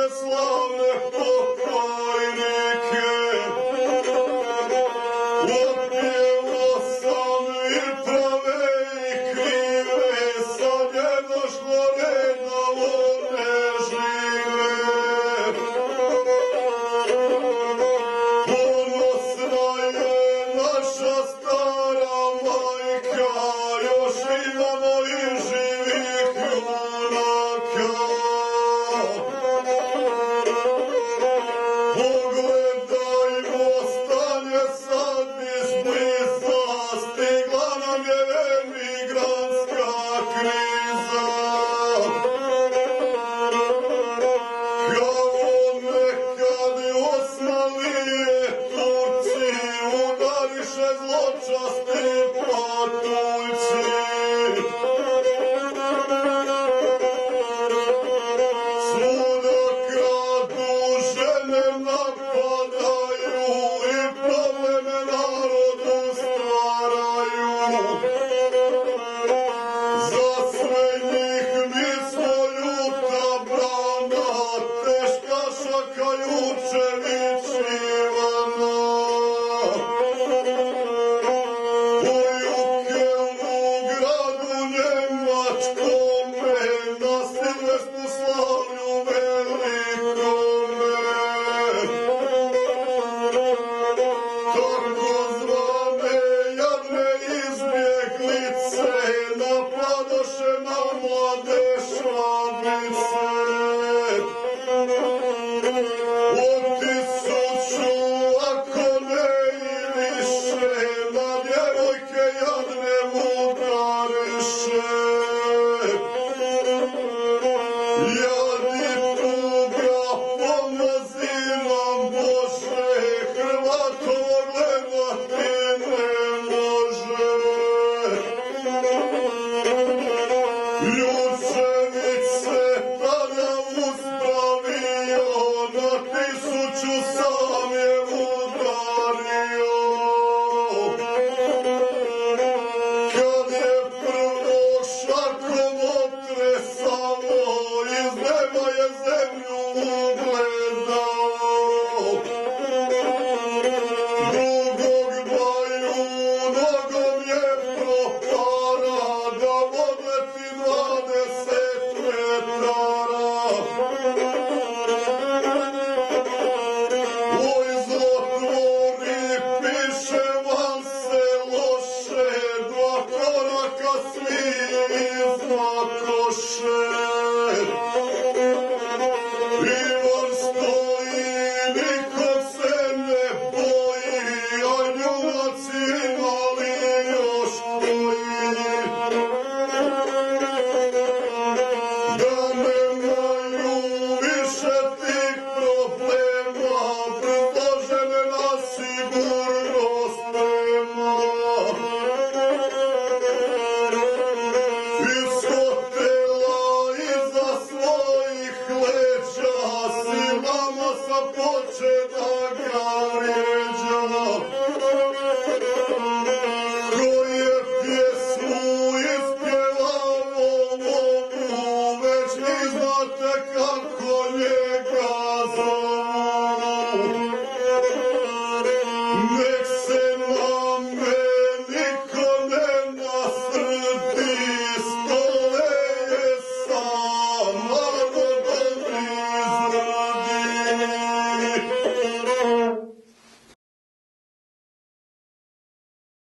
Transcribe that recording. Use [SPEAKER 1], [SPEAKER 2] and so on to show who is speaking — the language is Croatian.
[SPEAKER 1] naše slavne pokojnike. Otpjevo sam i prave i krive, sad je došlo red da one žive. Ponosna je naša stara majka, još imamo i živih junaka. Pogledajmo stanje sad izbliza, stigla nam je emigrantska kriza. Kao nekad osmalije Turci, udariše zločasti patuljci. Svuda kradu, žene napadaju i probleme narodu stvaraju. Za sve njih mi smo ljuta brana, teška šaka jučevičivana. U Jukelnu gradu Njemačkome, na silvesnu slavlju velikome. Takozvane jadne izbjeglice napadoše na mlade švabice.